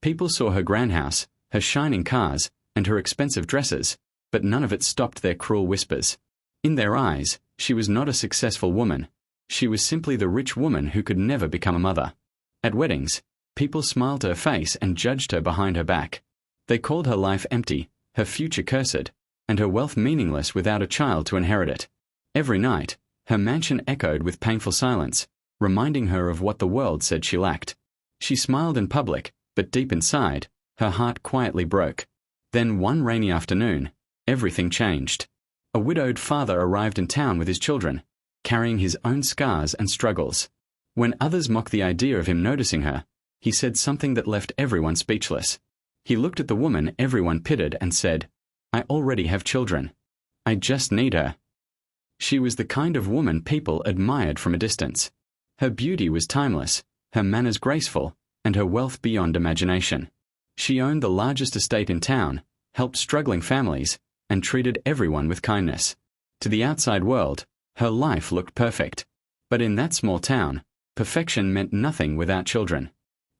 People saw her grand house, her shining cars, and her expensive dresses, but none of it stopped their cruel whispers. In their eyes, she was not a successful woman. She was simply the rich woman who could never become a mother. At weddings, people smiled to her face and judged her behind her back. They called her life empty, her future cursed, and her wealth meaningless without a child to inherit it. Every night, her mansion echoed with painful silence, reminding her of what the world said she lacked. She smiled in public, but deep inside, her heart quietly broke. Then one rainy afternoon, everything changed. A widowed father arrived in town with his children, carrying his own scars and struggles. When others mocked the idea of him noticing her, he said something that left everyone speechless. He looked at the woman everyone pitied and said, "I already have children. I just need her." She was the kind of woman people admired from a distance. Her beauty was timeless, her manners graceful, and her wealth beyond imagination. She owned the largest estate in town, helped struggling families, and treated everyone with kindness. To the outside world, her life looked perfect. But in that small town, perfection meant nothing without children.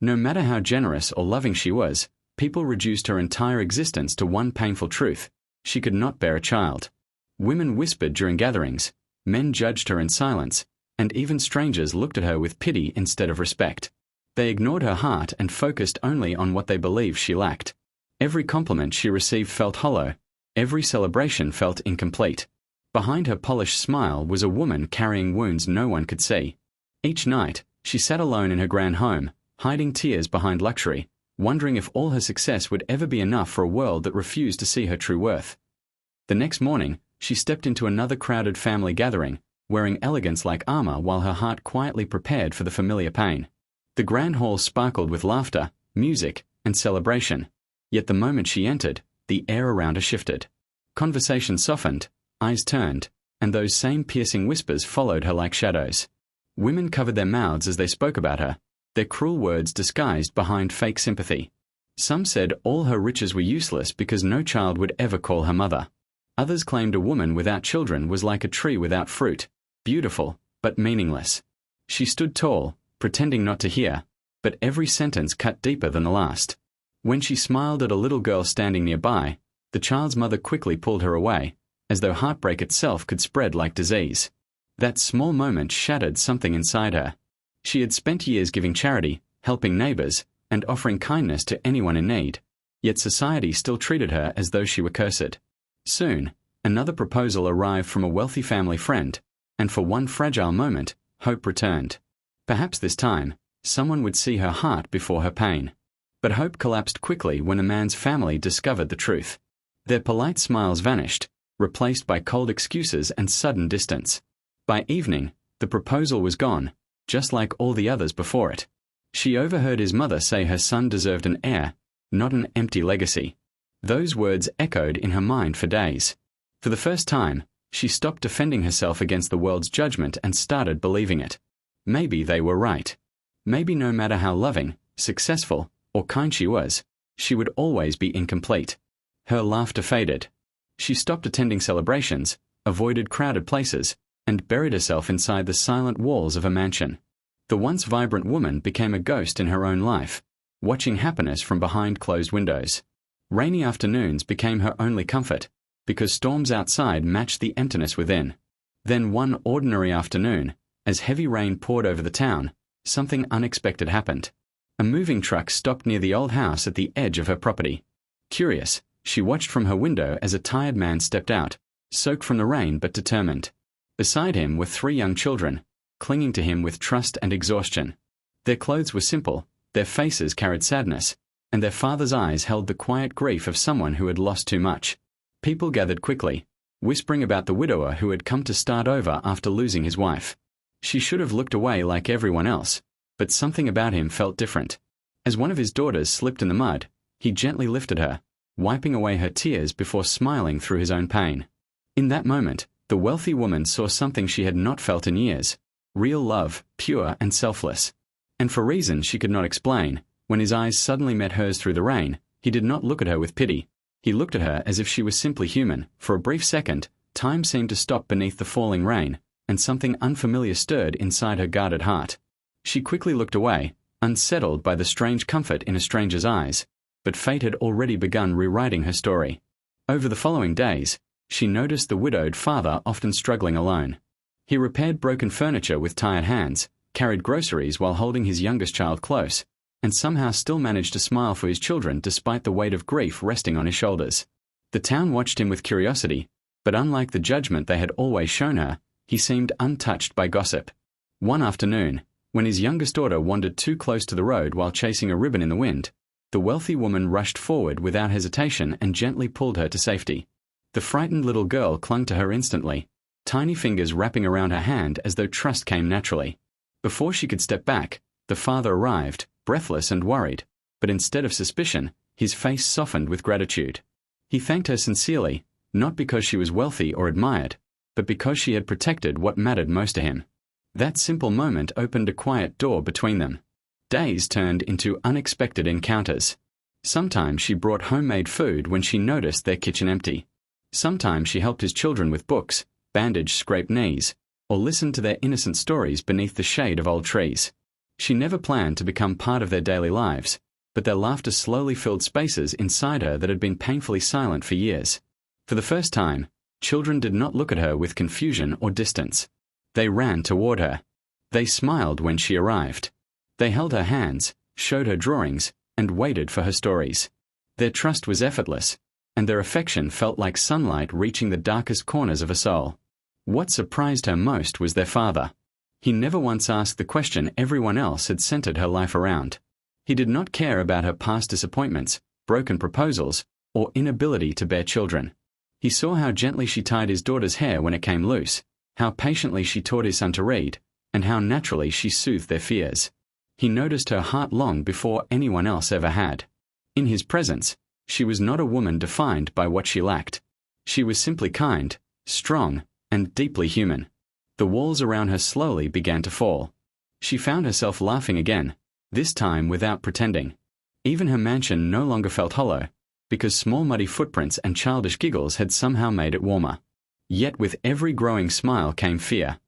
No matter how generous or loving she was, people reduced her entire existence to one painful truth: she could not bear a child. Women whispered during gatherings, men judged her in silence, and even strangers looked at her with pity instead of respect. They ignored her heart and focused only on what they believed she lacked. Every compliment she received felt hollow. Every celebration felt incomplete. Behind her polished smile was a woman carrying wounds no one could see. Each night, she sat alone in her grand home, hiding tears behind luxury, wondering if all her success would ever be enough for a world that refused to see her true worth. The next morning, she stepped into another crowded family gathering, wearing elegance like armor while her heart quietly prepared for the familiar pain. The grand hall sparkled with laughter, music, and celebration. Yet the moment she entered, the air around her shifted. Conversation softened, eyes turned, and those same piercing whispers followed her like shadows. Women covered their mouths as they spoke about her, their cruel words disguised behind fake sympathy. Some said all her riches were useless because no child would ever call her mother. Others claimed a woman without children was like a tree without fruit, beautiful, but meaningless. She stood tall, pretending not to hear, but every sentence cut deeper than the last. When she smiled at a little girl standing nearby, the child's mother quickly pulled her away, as though heartbreak itself could spread like disease. That small moment shattered something inside her. She had spent years giving charity, helping neighbors, and offering kindness to anyone in need, yet society still treated her as though she were cursed. Soon, another proposal arrived from a wealthy family friend, and for one fragile moment, hope returned. Perhaps this time, someone would see her heart before her pain. But hope collapsed quickly when a man's family discovered the truth. Their polite smiles vanished, replaced by cold excuses and sudden distance. By evening, the proposal was gone, just like all the others before it. She overheard his mother say her son deserved an heir, not an empty legacy. Those words echoed in her mind for days. For the first time, she stopped defending herself against the world's judgment and started believing it. Maybe they were right. Maybe no matter how loving, successful, or kind she was, she would always be incomplete. Her laughter faded. She stopped attending celebrations, avoided crowded places, and buried herself inside the silent walls of a mansion. The once vibrant woman became a ghost in her own life, watching happiness from behind closed windows. Rainy afternoons became her only comfort, because storms outside matched the emptiness within. Then one ordinary afternoon, as heavy rain poured over the town, something unexpected happened. A moving truck stopped near the old house at the edge of her property. Curious, she watched from her window as a tired man stepped out, soaked from the rain but determined. Beside him were 3 young children, clinging to him with trust and exhaustion. Their clothes were simple, their faces carried sadness, and their father's eyes held the quiet grief of someone who had lost too much. People gathered quickly, whispering about the widower who had come to start over after losing his wife. She should have looked away like everyone else, but something about him felt different. As one of his daughters slipped in the mud, he gently lifted her, wiping away her tears before smiling through his own pain. In that moment, the wealthy woman saw something she had not felt in years: real love, pure and selfless. And for reasons she could not explain, when his eyes suddenly met hers through the rain, he did not look at her with pity. He looked at her as if she was simply human. For a brief second, time seemed to stop beneath the falling rain, and something unfamiliar stirred inside her guarded heart. She quickly looked away, unsettled by the strange comfort in a stranger's eyes, but fate had already begun rewriting her story. Over the following days, she noticed the widowed father often struggling alone. He repaired broken furniture with tired hands, carried groceries while holding his youngest child close, and somehow still managed to smile for his children despite the weight of grief resting on his shoulders. The town watched him with curiosity, but unlike the judgment they had always shown her, he seemed untouched by gossip. One afternoon, when his youngest daughter wandered too close to the road while chasing a ribbon in the wind, the wealthy woman rushed forward without hesitation and gently pulled her to safety. The frightened little girl clung to her instantly, tiny fingers wrapping around her hand as though trust came naturally. Before she could step back, the father arrived, breathless and worried, but instead of suspicion, his face softened with gratitude. He thanked her sincerely, not because she was wealthy or admired, but because she had protected what mattered most to him. That simple moment opened a quiet door between them. Days turned into unexpected encounters. Sometimes she brought homemade food when she noticed their kitchen empty. Sometimes she helped his children with books, bandaged scraped knees, or listened to their innocent stories beneath the shade of old trees. She never planned to become part of their daily lives, but their laughter slowly filled spaces inside her that had been painfully silent for years. For the first time, children did not look at her with confusion or distance. They ran toward her. They smiled when she arrived. They held her hands, showed her drawings, and waited for her stories. Their trust was effortless, and their affection felt like sunlight reaching the darkest corners of a soul. What surprised her most was their father. He never once asked the question everyone else had centered her life around. He did not care about her past disappointments, broken proposals, or inability to bear children. He saw how gently she tied his daughter's hair when it came loose, how patiently she taught his son to read, and how naturally she soothed their fears. He noticed her heart long before anyone else ever had. In his presence, she was not a woman defined by what she lacked. She was simply kind, strong, and deeply human. The walls around her slowly began to fall. She found herself laughing again, this time without pretending. Even her mansion no longer felt hollow, because small muddy footprints and childish giggles had somehow made it warmer. Yet with every growing smile came fear.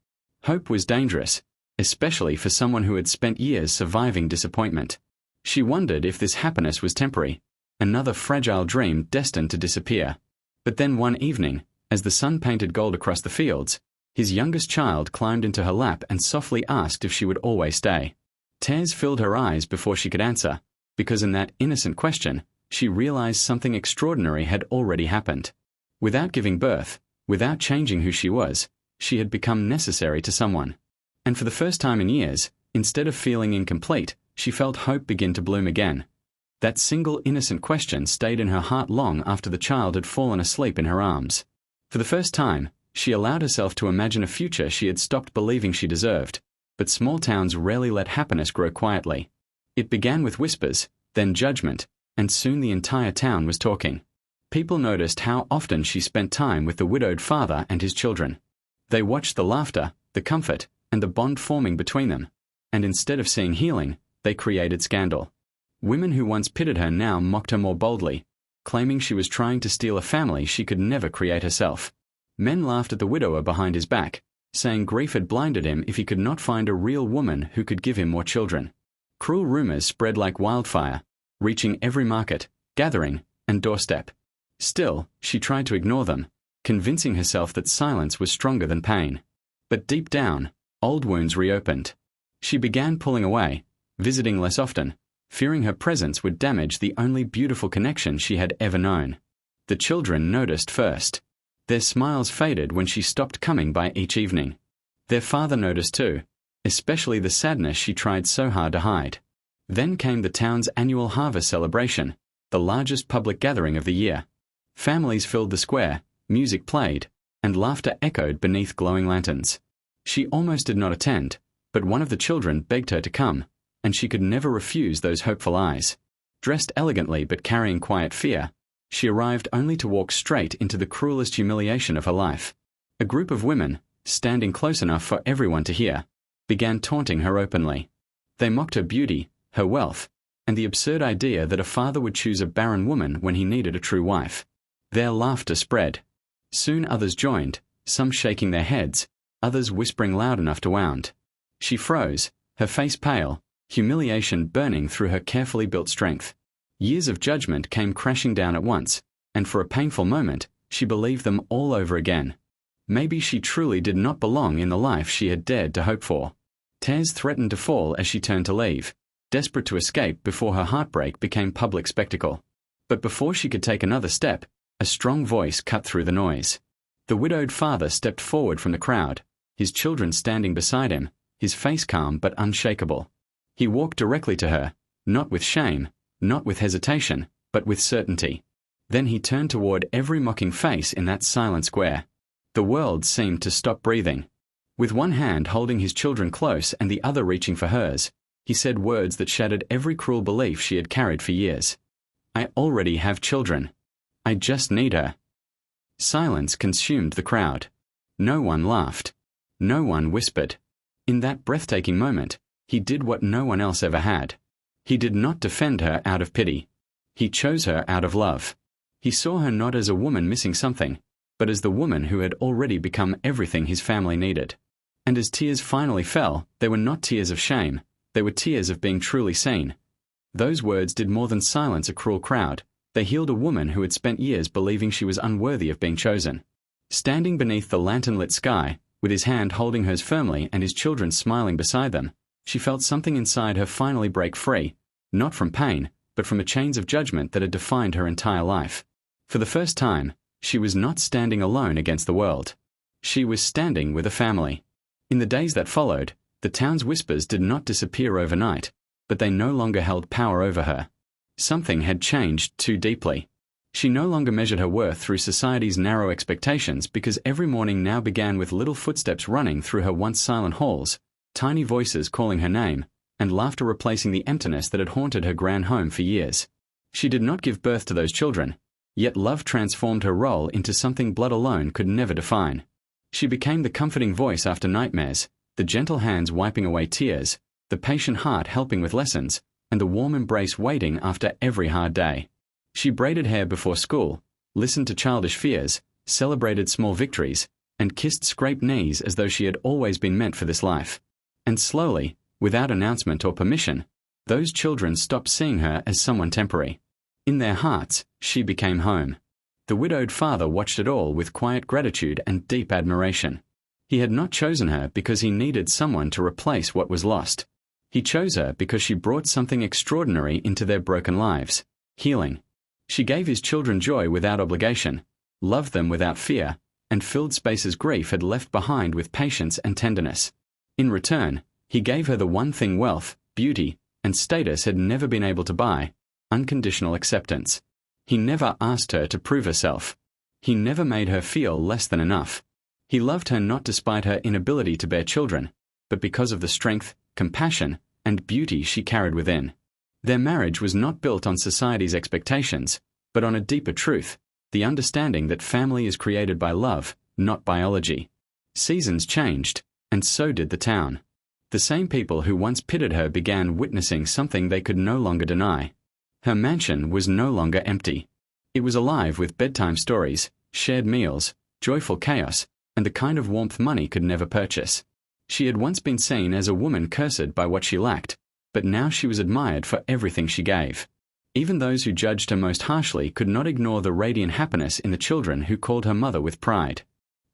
Hope was dangerous, especially for someone who had spent years surviving disappointment. She wondered if this happiness was temporary, another fragile dream destined to disappear. But then one evening, as the sun painted gold across the fields, his youngest child climbed into her lap and softly asked if she would always stay. Tears filled her eyes before she could answer, because in that innocent question, she realized something extraordinary had already happened. Without giving birth, without changing who she was, she had become necessary to someone. And for the first time in years, instead of feeling incomplete, she felt hope begin to bloom again. That single innocent question stayed in her heart long after the child had fallen asleep in her arms. For the first time, she allowed herself to imagine a future she had stopped believing she deserved. But small towns rarely let happiness grow quietly. It began with whispers, then judgment, and soon the entire town was talking. People noticed how often she spent time with the widowed father and his children. They watched the laughter, the comfort, and the bond forming between them, and instead of seeing healing, they created scandal. Women who once pitied her now mocked her more boldly, claiming she was trying to steal a family she could never create herself. Men laughed at the widower behind his back, saying grief had blinded him if he could not find a real woman who could give him more children. Cruel rumors spread like wildfire, reaching every market, gathering, and doorstep. Still, she tried to ignore them, convincing herself that silence was stronger than pain. But deep down, old wounds reopened. She began pulling away, visiting less often, fearing her presence would damage the only beautiful connection she had ever known. The children noticed first. Their smiles faded when she stopped coming by each evening. Their father noticed too, especially the sadness she tried so hard to hide. Then came the town's annual harvest celebration, the largest public gathering of the year. Families filled the square, music played, and laughter echoed beneath glowing lanterns. She almost did not attend, but one of the children begged her to come, and she could never refuse those hopeful eyes. Dressed elegantly but carrying quiet fear, she arrived only to walk straight into the cruelest humiliation of her life. A group of women, standing close enough for everyone to hear, began taunting her openly. They mocked her beauty, her wealth, and the absurd idea that a father would choose a barren woman when he needed a true wife. Their laughter spread. Soon others joined, some shaking their heads, others whispering loud enough to wound. She froze, her face pale, humiliation burning through her carefully built strength. Years of judgment came crashing down at once, and for a painful moment, she believed them all over again. Maybe she truly did not belong in the life she had dared to hope for. Tears threatened to fall as she turned to leave, desperate to escape before her heartbreak became public spectacle. But before she could take another step, a strong voice cut through the noise. The widowed father stepped forward from the crowd, his children standing beside him, his face calm but unshakable. He walked directly to her, not with shame, not with hesitation, but with certainty. Then he turned toward every mocking face in that silent square. The world seemed to stop breathing. With one hand holding his children close and the other reaching for hers, he said words that shattered every cruel belief she had carried for years. "I already have children. I just need her." Silence consumed the crowd. No one laughed. No one whispered. In that breathtaking moment, he did what no one else ever had. He did not defend her out of pity. He chose her out of love. He saw her not as a woman missing something, but as the woman who had already become everything his family needed. And as tears finally fell, they were not tears of shame, they were tears of being truly seen. Those words did more than silence a cruel crowd. They healed a woman who had spent years believing she was unworthy of being chosen. Standing beneath the lantern-lit sky, with his hand holding hers firmly and his children smiling beside them, she felt something inside her finally break free, not from pain, but from the chains of judgment that had defined her entire life. For the first time, she was not standing alone against the world. She was standing with a family. In the days that followed, the town's whispers did not disappear overnight, but they no longer held power over her. Something had changed too deeply. She no longer measured her worth through society's narrow expectations because every morning now began with little footsteps running through her once silent halls, tiny voices calling her name, and laughter replacing the emptiness that had haunted her grand home for years. She did not give birth to those children, yet love transformed her role into something blood alone could never define. She became the comforting voice after nightmares, the gentle hands wiping away tears, the patient heart helping with lessons, and the warm embrace waiting after every hard day. She braided hair before school, listened to childish fears, celebrated small victories, and kissed scraped knees as though she had always been meant for this life. And slowly, without announcement or permission, those children stopped seeing her as someone temporary. In their hearts, she became home. The widowed father watched it all with quiet gratitude and deep admiration. He had not chosen her because he needed someone to replace what was lost. He chose her because she brought something extraordinary into their broken lives: healing. She gave his children joy without obligation, loved them without fear, and filled spaces grief had left behind with patience and tenderness. In return, he gave her the one thing wealth, beauty, and status had never been able to buy: unconditional acceptance. He never asked her to prove herself. He never made her feel less than enough. He loved her not despite her inability to bear children, but because of the strength, compassion, and beauty she carried within. Their marriage was not built on society's expectations, but on a deeper truth: the understanding that family is created by love, not biology. Seasons changed, and so did the town. The same people who once pitied her began witnessing something they could no longer deny. Her mansion was no longer empty. It was alive with bedtime stories, shared meals, joyful chaos, and the kind of warmth money could never purchase. She had once been seen as a woman cursed by what she lacked, but now she was admired for everything she gave. Even those who judged her most harshly could not ignore the radiant happiness in the children who called her mother with pride.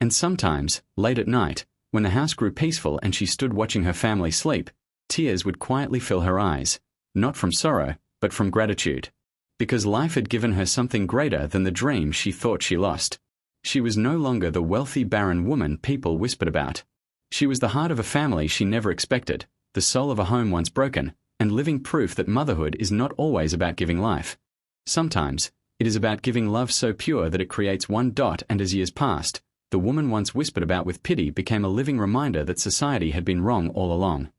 And sometimes, late at night, when the house grew peaceful and she stood watching her family sleep, tears would quietly fill her eyes, not from sorrow, but from gratitude. Because life had given her something greater than the dream she thought she lost. She was no longer the wealthy barren woman people whispered about. She was the heart of a family she never expected, the soul of a home once broken, and living proof that motherhood is not always about giving life. Sometimes, it is about giving love so pure that it creates one dot, and as years passed, the woman once whispered about with pity became a living reminder that society had been wrong all along.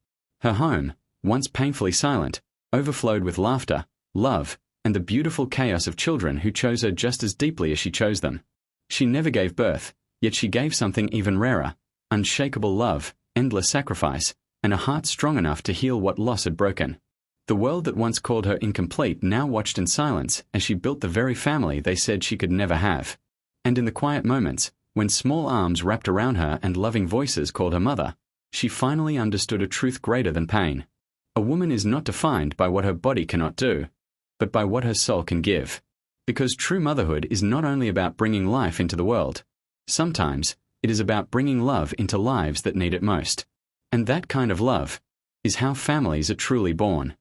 Her home, once painfully silent, overflowed with laughter, love, and the beautiful chaos of children who chose her just as deeply as she chose them. She never gave birth, yet she gave something even rarer: unshakable love, endless sacrifice, and a heart strong enough to heal what loss had broken. The world that once called her incomplete now watched in silence as she built the very family they said she could never have. And in the quiet moments, when small arms wrapped around her and loving voices called her mother, she finally understood a truth greater than pain. A woman is not defined by what her body cannot do, but by what her soul can give. Because true motherhood is not only about bringing life into the world. Sometimes, it is about bringing love into lives that need it most. And that kind of love is how families are truly born.